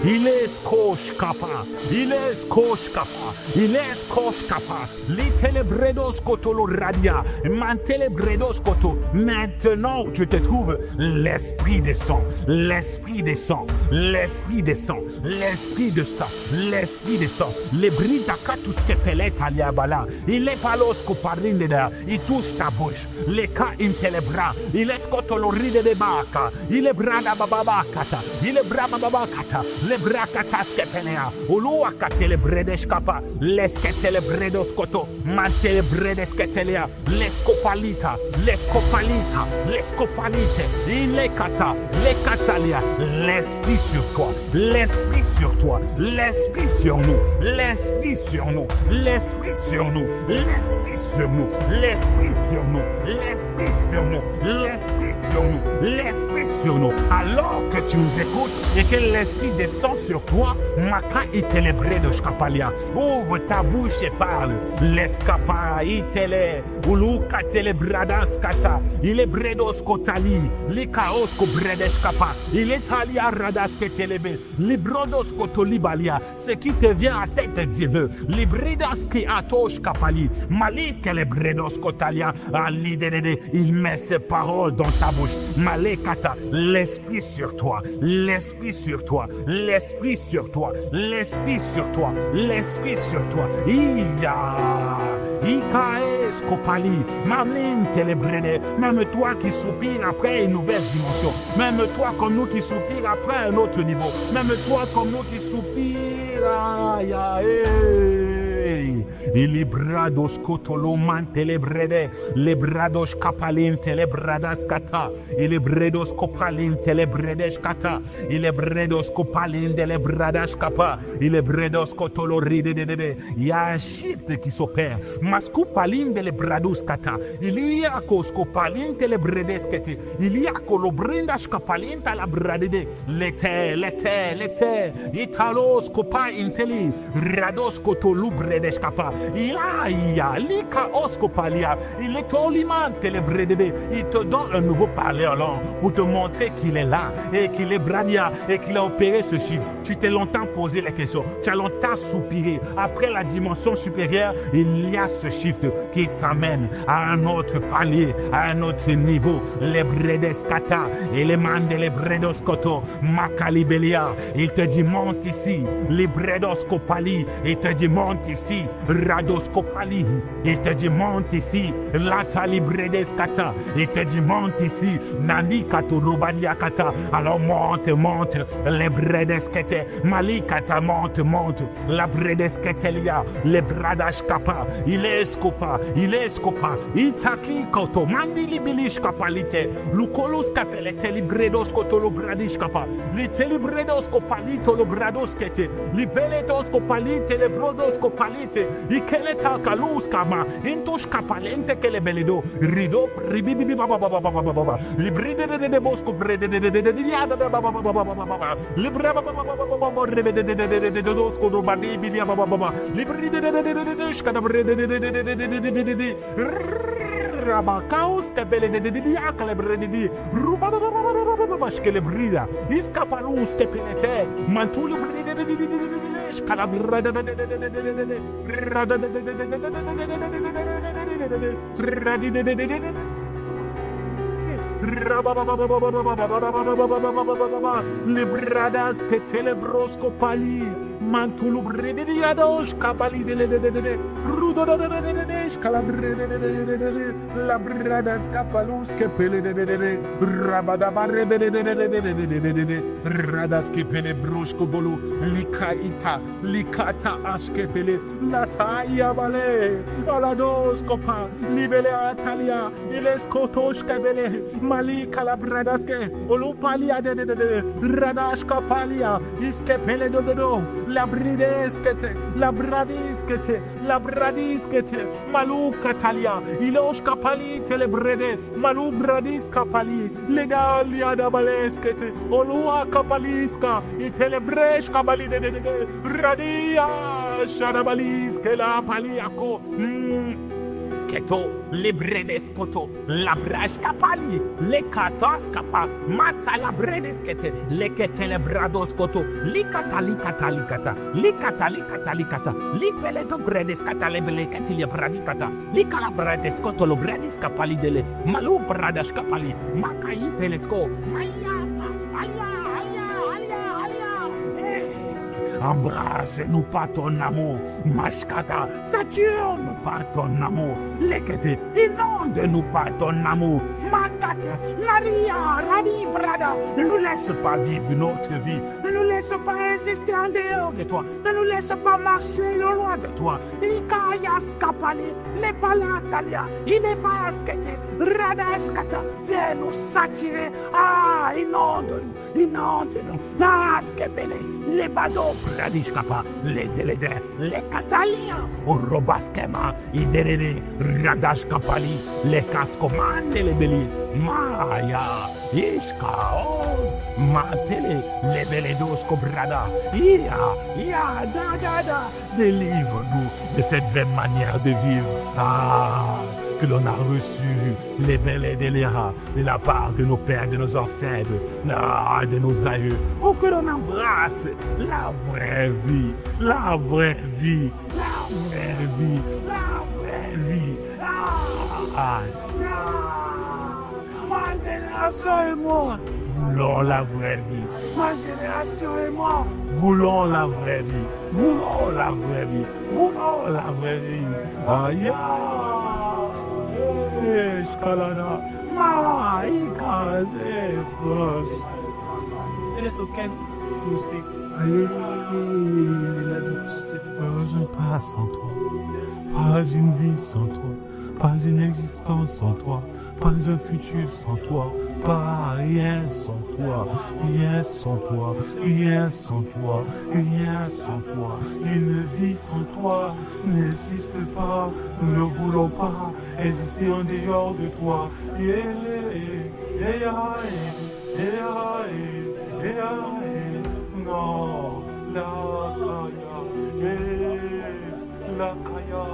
il est skosh kapa, il est skosh kapa, il est skosh kapa, li telebredos koto lo radia, man telebredos koto. Maintenant je te trouve, l'esprit descend, l'esprit descend, l'esprit descend, l'esprit descend, l'esprit descend, les brita katus kepelet aliabala, il est palos koparindeda, il touche ta bouche, les cas intelebra, il est skotoloride de baka, il est brada bababakata, il est brababakata, les brakatas kepenea, ulua katele bredesh kapa, lesketele bredos koto, mantele bredes ketelea, leskopalita, leskopalita, l'escopalite, il est kata, les catalia, l'esprit sur toi, l'esprit sur toi, l'esprit sur nous, l'esprit sur nous, l'esprit sur nous, l'esprit sur nous, l'esprit sur nous, l'esprit sur nous, l'esprit sur nous. sur nous, alors que tu nous écoutes et que l'esprit descend sur toi, Maka itelebre de Shkapalia, ouvre ta bouche et parle, l'escapa itele, uluka telebradas kata, il est bredos kotali, likaos ko bredes kapa, il est talia radas ke telebe, librodos kotolibalia, ce qui te vient à tête Dieu, libridas ki atosh kapali, malik le bredos kotalia, alidede, il met ses paroles dans ta bouche, malekata, l'esprit sur toi, l'esprit sur toi, l'esprit sur toi, l'esprit sur toi, l'esprit sur toi, Ikaes kopali, mamlin télébrede, même toi qui soupires après une nouvelle dimension, même toi comme nous qui soupires après un autre niveau, même toi comme nous qui soupires, Ilibrados kotoloman telebrede, lebrados kapalin telebradas kata, ilibredos kopalin telebredes kata, ilibredos kopalin telebradas kapa, ilibredos kotoloride de. Il y a un shift qui s'opère. Maskopalin telebrados kata, il y a koskopalin telebredes kete, il y a kolobrindas kapalin talabradede, lete, italos kopa inteli, rados kotolubredes kapa. Il a lika oskopalia, il est toliman telebredede, il te donne un nouveau parler pour te montrer qu'il est là et qu'il est bradia et qu'il a opéré ce chiffre. Tu t'es longtemps posé la question, tu as longtemps soupiré. Après la dimension supérieure, il y a ce shift qui t'amène à un autre palier, à un autre niveau. Les bredes kata et les mandes les bredos koto makalibelia. Il te dit monte ici, les bredos kopali, il te dit monte ici. Radoskopali, il te dit monte ici, Latali Bredeskata, il te dit monte ici, Nandi Katurubania Kata, alors monte, les Bredeskete, Malikata monte, la Bredesketelia, les Bradash Kapa, il est scopa, Itaki Koto, Mandi Libilish Kapalite, Lukolos Kapelete, Libredos Kotolo Bradish Kapa, Litelibrados Kopalito, Lobradoskete, Libeletos Kopalite, Lebrodos Kopalite, Ikeleta kalus kama intosh kapalente kele beledo rido ribibi baba baba libride de bosco brede de diada baba libra baba de dosco do badi bidia baba libride de skada brede de rabakaus kebele de akale brede ruba baskele brida iskapalus kepelete mantulu brede de skala brede Libradas que telebrosco pali, mantulu brediados, cabali de rudo de scalabre la bradas capalus que pele de rabada barre de radas que pele brosco bolu, licata aske pele, la taia vale, alados copa, libele atalia, il escotos cabele. Malika la bradaske, olupalia de radashka palia, iskepele dodo, la brideskete, la bradiskete, maluka talia, iloshka pali telebrede, malu bradiska pali, legalia da baleskete, olua kapaliska, itelebreshka bali de radia, sharabaliske la paliako. Keto, le bredeskoto, la braj kapali, le katos kapa, mata la bredeskete, le kete le bradoskoto, likata, lipeleto bredeskata, le belekati le bradikata, likala bredeskoto, lo brediskapali dele, malu bradaskapali, makai telesko, mayapa, alia. Embrasse-nous par ton amour, Mashkata, sature-nous par ton amour, Lekete, inonde-nous par ton amour, Makata, Laria, Radi Brada, ne nous laisse pas vivre notre vie, ne nous laisse pas exister en dehors de toi. Ne nous laisse pas marcher loin de toi. Ikayas kapali, les palatalia, il n'est pas askete, radashkata, viens nous saturer. Ah, inonde-nous, naskepele, les bado, radishkapa, les délédés, les catalia, au robaskema, iderede, radashkapali, les cascomande, les belli, maya, ishka, matele, les beledos cobrada, da, délivre-nous de cette vaine manière de vivre. Ah, que l'on a reçu les belles déliras de la part de nos pères, de nos ancêtres, de nos aïeux, pour que l'on embrasse la vraie vie, la vraie vie, la vraie vie, la vraie vie. Ma génération et moi voulons la vraie vie. Ma génération et moi voulons la vraie vie. Voulons la vraie vie. Voulons la vraie vie. Aïe. Escalada. Maïka. Eres nous c'est. Pas sans toi. Pas une vie sans toi. Pas une existence sans toi, pas un futur sans toi, pas rien sans toi, rien sans toi, rien sans toi, rien sans toi. Une vie sans toi n'existe pas, nous ne voulons pas exister en dehors de toi. Non, la kaya,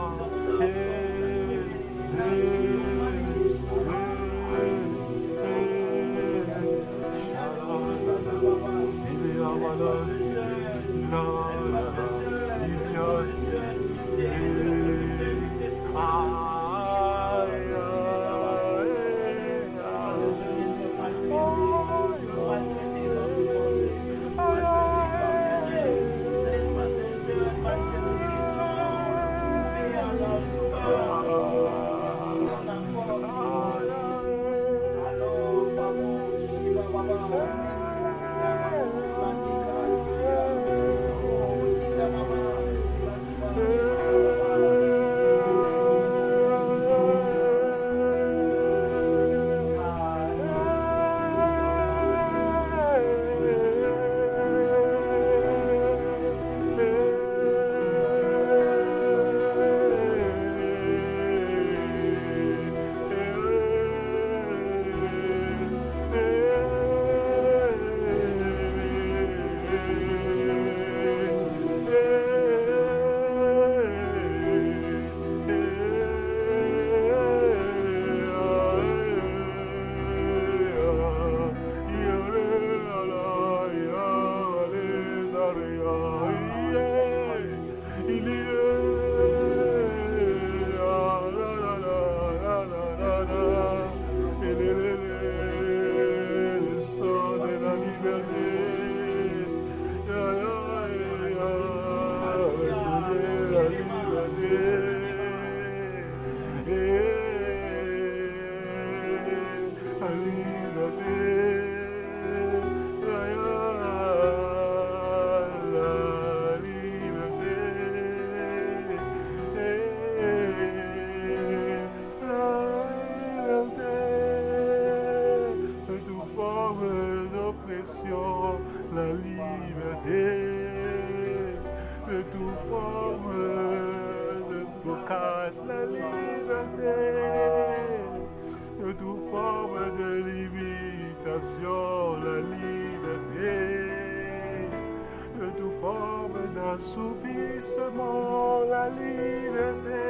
Assoupissement, la liberté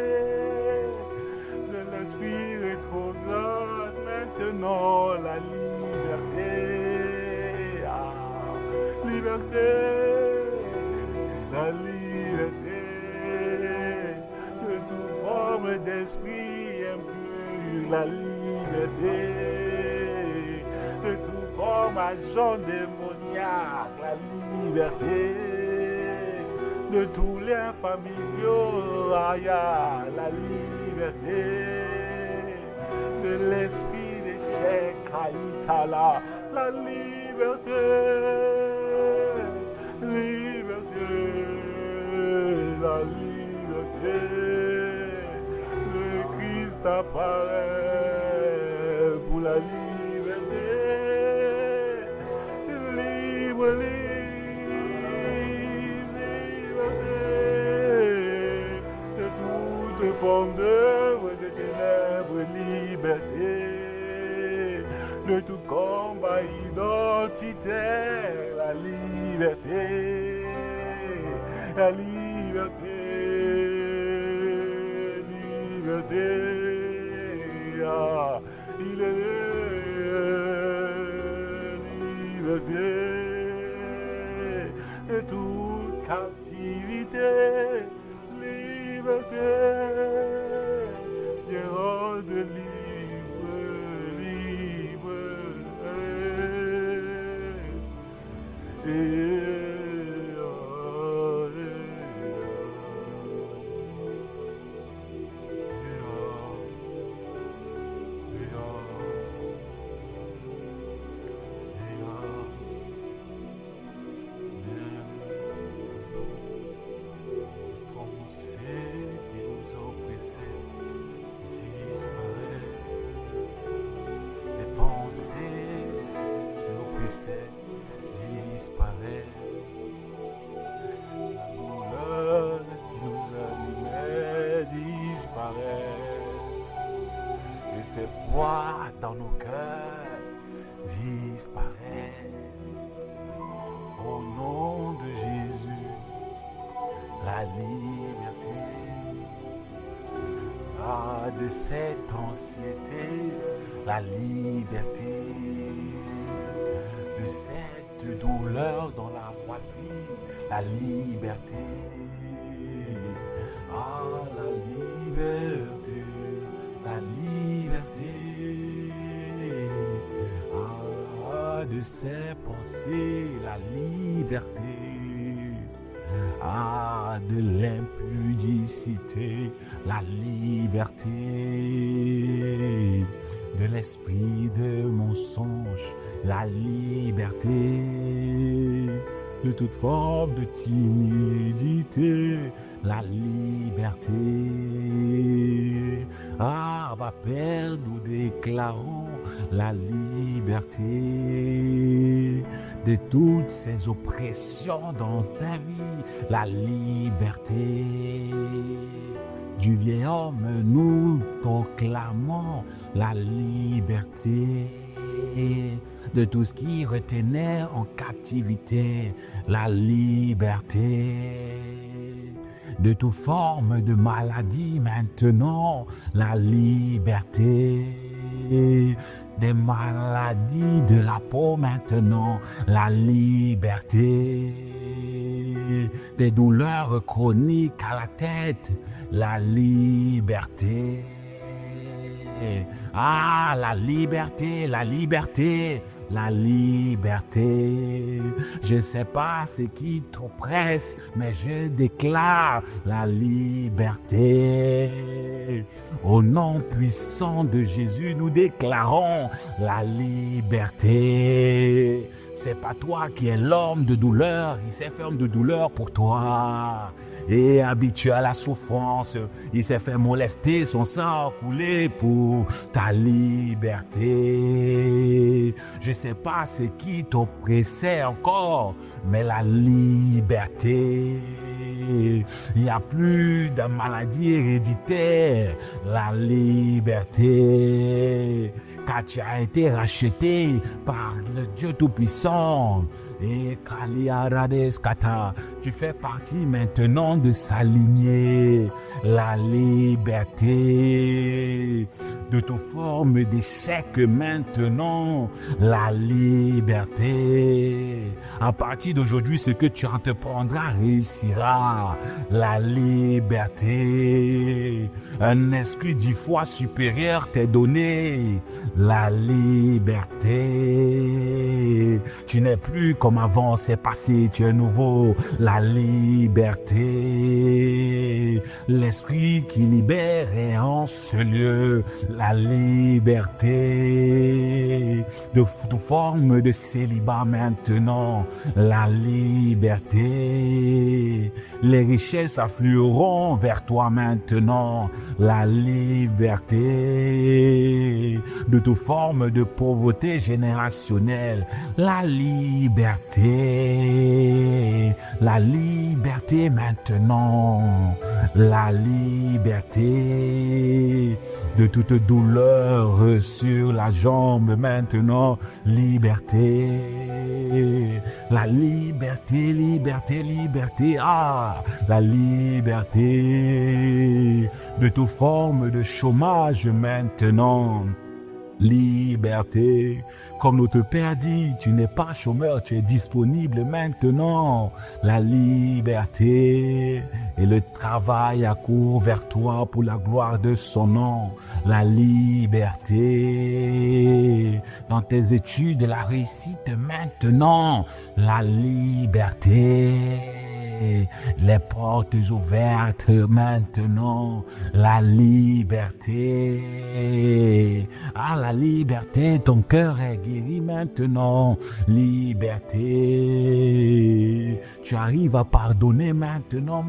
de l'esprit rétrograde, maintenant la liberté, liberté, la liberté de toute forme d'esprit impur, la liberté de toute forme agent démoniaque, la liberté de tous liens familiaux, la liberté de l'esprit d'échec, Haïtala, la liberté liberté, la liberté. Le Christ apparaît pour la liberté. Libre, liberté. De toute forme d'œuvre de ténèbres, liberté. De tout combat identitaire, la liberté, la liberté, liberté, ah, liberté, de toute captivité, liberté, Dieu rend libre. Disparaissent. La douleur qui nous animait disparaissent. Et ces poids dans nos cœurs disparaissent. Au nom de Jésus, la liberté. Ah, de cette anxiété, la liberté. De cette douleur dans la poitrine, la liberté. Ah, la liberté, la liberté. Ah, de ces pensées, la liberté. Ah, de l'impudicité, la liberté. De l'esprit de mensonge, la liberté. De toute forme de timidité, la liberté. Ah, va Père, nous déclarons la liberté. De toutes ces oppressions dans ta vie, la liberté. Du vieil homme, nous proclamons la liberté. De tout ce qui retenait en captivité, la liberté. De toute forme de maladie, maintenant, la liberté. Des maladies de la peau, maintenant, la liberté. Des douleurs chroniques à la tête, la liberté. Ah, la liberté, la liberté, la liberté. Je ne sais pas ce qui t'oppresse, mais je déclare la liberté. Au nom puissant de Jésus, nous déclarons la liberté. C'est pas toi qui es l'homme de douleur, il s'est fait homme de douleur pour toi. Et habitué à la souffrance, il s'est fait molester, son sang a coulé pour ta liberté. Je sais pas ce qui t'oppressait encore, mais la liberté. Il n'y a plus de maladie héréditaire, la liberté. Car tu as été racheté par le Dieu Tout-Puissant. Et tu fais partie maintenant de sa lignée. La liberté. De toute forme d'échec maintenant, la liberté. À partir d'aujourd'hui, ce que tu entreprendras réussira. La liberté. Un esprit 10 fois supérieur t'est donné. La la liberté. Tu n'es plus comme avant, c'est passé, tu es nouveau, la liberté. L'esprit qui libère est en ce lieu, la liberté. De toute forme de célibat maintenant, la liberté. Les richesses afflueront vers toi maintenant, la liberté. De toute forme de pauvreté générationnelle, la liberté. La liberté maintenant, la liberté. De toute douleur sur la jambe maintenant, liberté. La liberté, liberté, liberté, ah, la liberté. De toute forme de chômage maintenant, liberté. Comme notre Père dit, tu n'es pas chômeur, tu es disponible maintenant. La liberté. Et le travail accourt vers toi pour la gloire de son nom. La liberté. Dans tes études, la réussite maintenant. La liberté. Les portes ouvertes maintenant, la liberté. Ah, la liberté, ton cœur est guéri maintenant, liberté. Tu arrives à pardonner maintenant,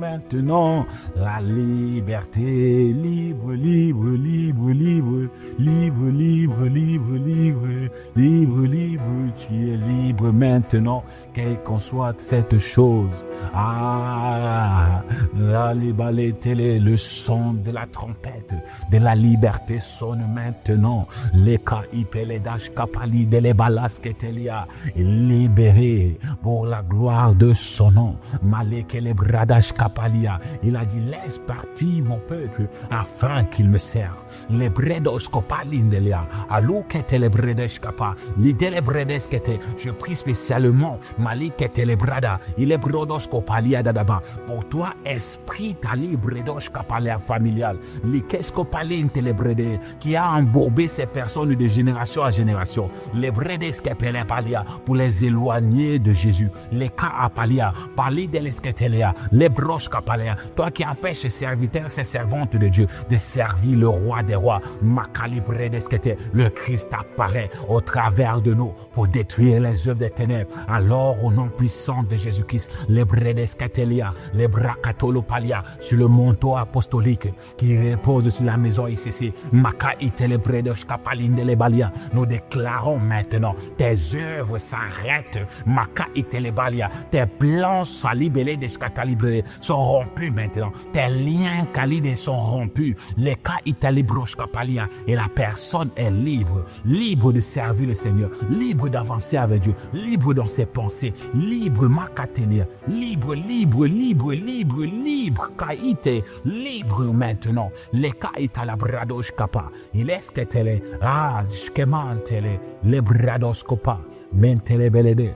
la liberté. Libre, libre, libre, libre, libre, libre, libre, libre, libre, libre. Tu es libre maintenant, quelle qu'en soit cette chose. Ah, le son de la trompette de la liberté sonne maintenant. Les kaipeledash kapali de les balas ketelia libéré pour la gloire de son nom. Maleke le bradash kapalia. Il a dit laisse partir mon peuple afin qu'il me serve. Les bredos kopalindelia alou kete le bredesh kapa l'idée les bredes kete. Je prie spécialement Malik kete le brada il est brodos kopalia dadaba. Pour toi esprit tali bredosh kapalia familial l'ikesco palin télébrede qui a embourbé ces personnes de génération en génération. Les bredes kepele palia pour les éloigner de Jésus. Les ka apalia pali de l'esketelia les broches kapalia. Toi qui empêches ces serviteurs, ces servantes de Dieu de servir le roi des rois. Makali bredes kete. Le Christ apparaît au travers de nous pour détruire les œuvres des ténèbres. Alors au nom puissant de Jésus-Christ, les bredes ketelia les bracatolopalia sur le manteau apostolique qui repose sur la maison ICC. Maka itele bredosh kapaline les balia. Nous déclarons maintenant tes œuvres s'arrêtent. Maka itele balia. Tes plans salibélés des scatalibrés sont rompus maintenant. Tes liens calidés sont rompus. Les cas italibrosh kapalia. Et la personne est libre. Libre de servir le Seigneur. Libre d'avancer avec Dieu. Libre dans ses pensées. Libre makatelia. Libre, libre, libre, libre, libre. Kaite. Libre maintenant. Les cas italabradosh kapa. Il est ce que tele. Ah, shkemantele. Les brados kopa. Mentele belede.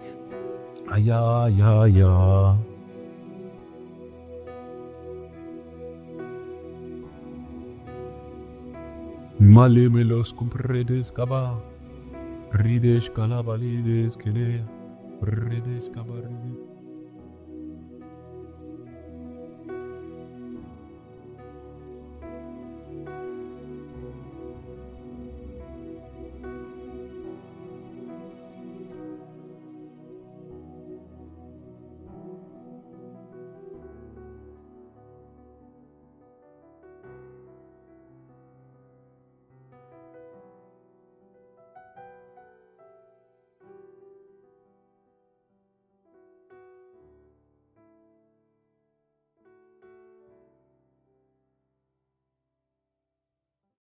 Aïe, aïe, aïe. Male melos compredes kaba. Ridesh kalabalides kele. Ridesh kabaridi.